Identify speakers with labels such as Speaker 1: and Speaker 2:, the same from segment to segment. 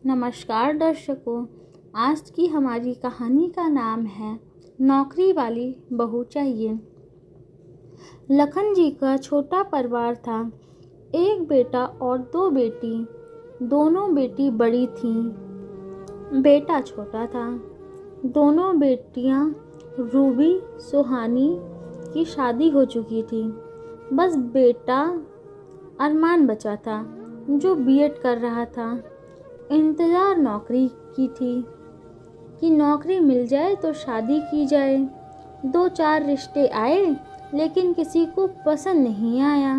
Speaker 1: नमस्कार दर्शकों। आज की हमारी कहानी का नाम है नौकरी वाली बहू चाहिए। लखन जी का छोटा परिवार था। एक बेटा और दो बेटी। दोनों बेटी बड़ी थीं, बेटा छोटा था। दोनों बेटियां रूबी सुहानी की शादी हो चुकी थी। बस बेटा अरमान बचा था जो बीएड कर रहा था। इंतज़ार नौकरी की थी कि नौकरी मिल जाए तो शादी की जाए। 2-4 रिश्ते आए लेकिन किसी को पसंद नहीं आया।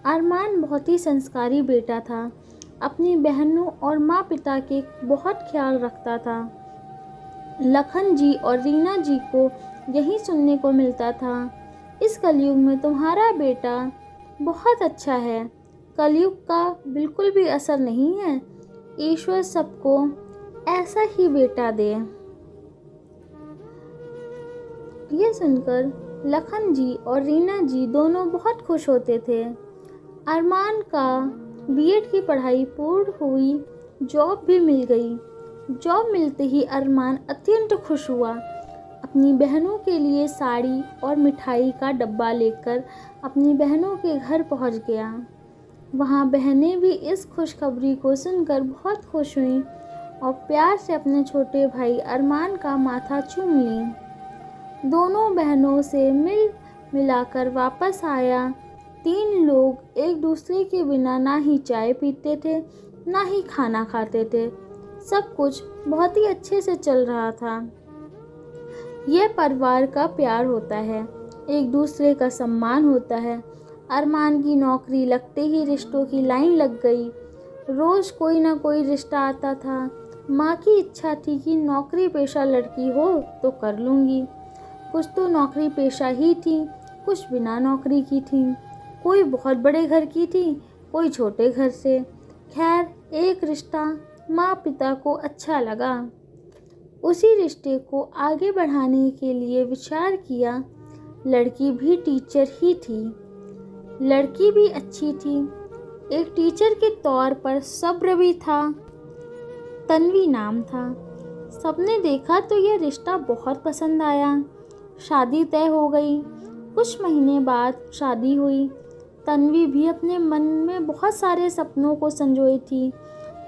Speaker 1: अरमान बहुत ही संस्कारी बेटा था। अपनी बहनों और माँ पिता के बहुत ख्याल रखता था। लखन जी और रीना जी को यही सुनने को मिलता था, इस कलयुग में तुम्हारा बेटा बहुत अच्छा है। कलयुग का बिल्कुल भी असर नहीं है। ईश्वर सबको ऐसा ही बेटा दे। ये सुनकर लखन जी और रीना जी दोनों बहुत खुश होते थे। अरमान का बीएड की पढ़ाई पूर्ण हुई, जॉब भी मिल गई। जॉब मिलते ही अरमान अत्यंत खुश हुआ। अपनी बहनों के लिए साड़ी और मिठाई का डब्बा लेकर अपनी बहनों के घर पहुंच गया। वहाँ बहनें भी इस खुशखबरी को सुनकर बहुत खुश हुईं और प्यार से अपने छोटे भाई अरमान का माथा चूम लीं। दोनों बहनों से मिलाकर वापस आया। 3 लोग एक दूसरे के बिना ना ही चाय पीते थे ना ही खाना खाते थे। सब कुछ बहुत ही अच्छे से चल रहा था। यह परिवार का प्यार होता है, एक दूसरे का सम्मान होता है। अरमान की नौकरी लगते ही रिश्तों की लाइन लग गई। रोज़ कोई ना कोई रिश्ता आता था। माँ की इच्छा थी कि नौकरी पेशा लड़की हो तो कर लूँगी। कुछ तो नौकरी पेशा ही थी, कुछ बिना नौकरी की थी। कोई बहुत बड़े घर की थी, कोई छोटे घर से। खैर एक रिश्ता माँ पिता को अच्छा लगा। उसी रिश्ते को आगे बढ़ाने के लिए विचार किया। लड़की भी टीचर ही थी। लड़की भी अच्छी थी। एक टीचर के तौर पर सब्र भी था। तन्वी नाम था। सबने देखा तो यह रिश्ता बहुत पसंद आया। शादी तय हो गई। कुछ महीने बाद शादी हुई। तन्वी भी अपने मन में बहुत सारे सपनों को संजोई थी।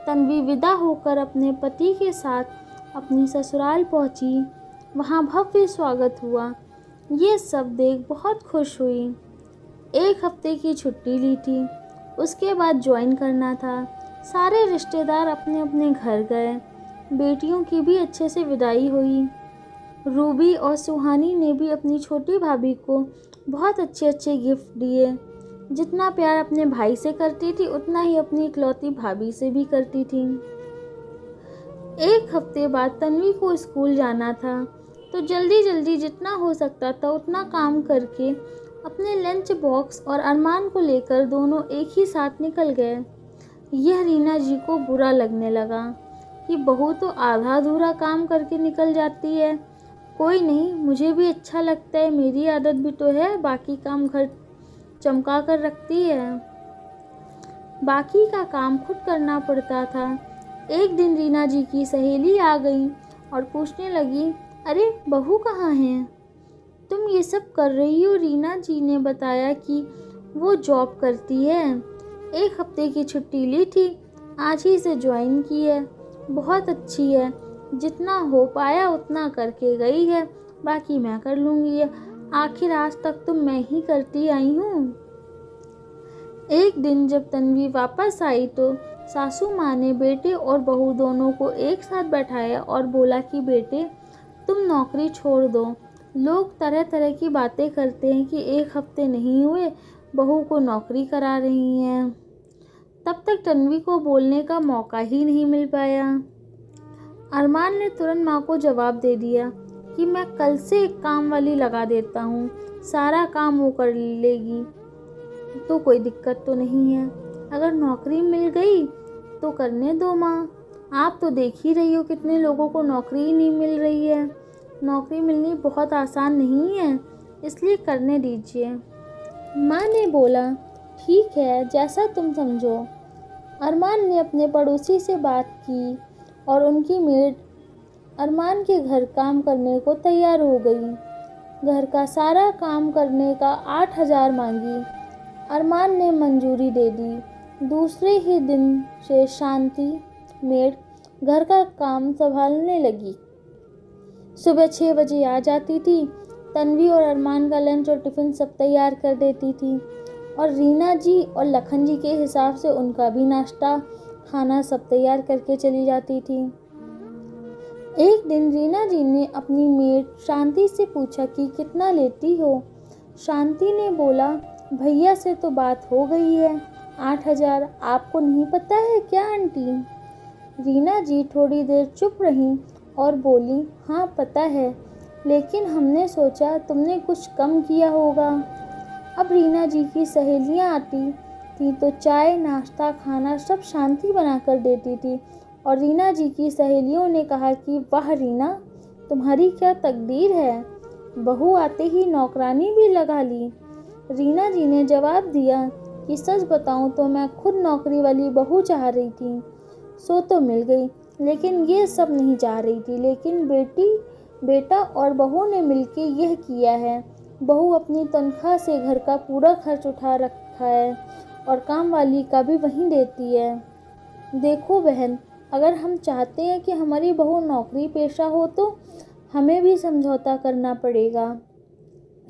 Speaker 1: तन्वी विदा होकर अपने पति के साथ अपनी ससुराल पहुंची। वहां भव्य स्वागत हुआ। ये सब देख बहुत खुश हुई। 1 हफ्ते की छुट्टी ली थी, उसके बाद ज्वाइन करना था। सारे रिश्तेदार अपने अपने घर गए। बेटियों की भी अच्छे से विदाई हुई। रूबी और सुहानी ने भी अपनी छोटी भाभी को बहुत अच्छे अच्छे गिफ्ट दिए। जितना प्यार अपने भाई से करती थी उतना ही अपनी इकलौती भाभी से भी करती थी। 1 हफ्ते बाद तन्वी को स्कूल जाना था, तो जल्दी जल्दी जितना हो सकता था उतना काम करके अपने लंच बॉक्स और अरमान को लेकर दोनों एक ही साथ निकल गए। यह रीना जी को बुरा लगने लगा कि बहू तो आधा अधूरा काम करके निकल जाती है। कोई नहीं, मुझे भी अच्छा लगता है, मेरी आदत भी तो है, बाकी काम घर चमका कर रखती है। बाकी का काम खुद करना पड़ता था। एक दिन रीना जी की सहेली आ गई और पूछने लगी, अरे बहू कहाँ है? तुम ये सब कर रही हो? रीना जी ने बताया कि वो जॉब करती है। 1 हफ्ते की छुट्टी ली थी, आज ही से ज्वाइन की है। बहुत अच्छी है, जितना हो पाया उतना करके गई है, बाकी मैं कर लूँगी। आखिर आज तक तो मैं ही करती आई हूँ। एक दिन जब तन्वी वापस आई तो सासू माँ ने बेटे और बहू दोनों को एक साथ बैठाया और बोला कि बेटे तुम नौकरी छोड़ दो। लोग तरह तरह की बातें करते हैं कि 1 हफ्ते नहीं हुए बहू को नौकरी करा रही हैं। तब तक तन्वी को बोलने का मौका ही नहीं मिल पाया। अरमान ने तुरंत माँ को जवाब दे दिया कि मैं कल से एक काम वाली लगा देता हूँ, सारा काम वो कर लेगी, तो कोई दिक्कत तो नहीं है। अगर नौकरी मिल गई तो करने दो माँ, आप तो देख ही रही हो कितने लोगों को नौकरी ही नहीं मिल रही है। नौकरी मिलनी बहुत आसान नहीं है, इसलिए करने दीजिए। माँ ने बोला, ठीक है, जैसा तुम समझो। अरमान ने अपने पड़ोसी से बात की और उनकी मेड अरमान के घर काम करने को तैयार हो गई। घर का सारा काम करने का 8,000 मांगी। अरमान ने मंजूरी दे दी। दूसरे ही दिन से शांति मेड घर का काम संभालने लगी। सुबह 6 बजे आ जाती थी। तन्वी और अरमान का लंच और टिफ़िन सब तैयार कर देती थी और रीना जी और लखन जी के हिसाब से उनका भी नाश्ता खाना सब तैयार करके चली जाती थी। एक दिन रीना जी ने अपनी मेड शांति से पूछा कि कितना लेती हो। शांति ने बोला, भैया से तो बात हो गई है, 8,000। आपको नहीं पता है क्या आंटी? रीना जी थोड़ी देर चुप रहीं और बोली, हाँ पता है, लेकिन हमने सोचा तुमने कुछ कम किया होगा। अब रीना जी की सहेलियाँ आती थी तो चाय नाश्ता खाना सब शांति बना कर देती थी और रीना जी की सहेलियों ने कहा कि वाह रीना, तुम्हारी क्या तकदीर है, बहू आते ही नौकरानी भी लगा ली। रीना जी ने जवाब दिया कि सच बताऊं तो मैं खुद नौकरी वाली बहू चाह रही थी, सो तो मिल गई, लेकिन ये सब नहीं चाह रही थी। लेकिन बेटा और बहू ने मिलके यह किया है। बहू अपनी तनख्वाह से घर का पूरा खर्च उठा रखा है और काम वाली का भी वहीं देती है। देखो बहन, अगर हम चाहते हैं कि हमारी बहू नौकरी पेशा हो तो हमें भी समझौता करना पड़ेगा।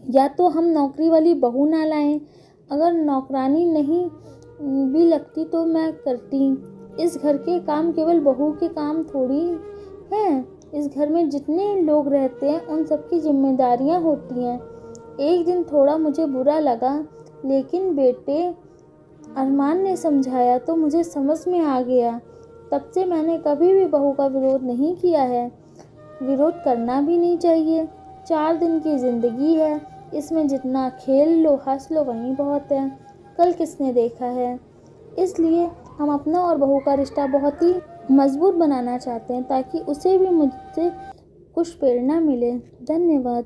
Speaker 1: या तो हम नौकरी वाली बहू ना लाएं, अगर नौकरानी नहीं भी लगती तो मैं करती। इस घर के काम केवल बहू के काम थोड़ी हैं। इस घर में जितने लोग रहते हैं उन सबकी जिम्मेदारियां होती हैं। एक दिन थोड़ा मुझे बुरा लगा, लेकिन बेटे अरमान ने समझाया तो मुझे समझ में आ गया। तब से मैंने कभी भी बहू का विरोध नहीं किया है। विरोध करना भी नहीं चाहिए। 4 दिन की ज़िंदगी है, इसमें जितना खेल लो हंस लो वहीं बहुत है। कल किसने देखा है? इसलिए हम अपना और बहू का रिश्ता बहुत ही मजबूत बनाना चाहते हैं ताकि उसे भी मुझसे कुछ प्रेरणा मिले। धन्यवाद।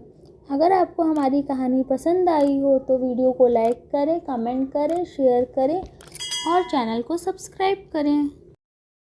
Speaker 1: अगर आपको हमारी कहानी पसंद आई हो तो वीडियो को लाइक करें, कमेंट करें, शेयर करें और चैनल को सब्सक्राइब करें।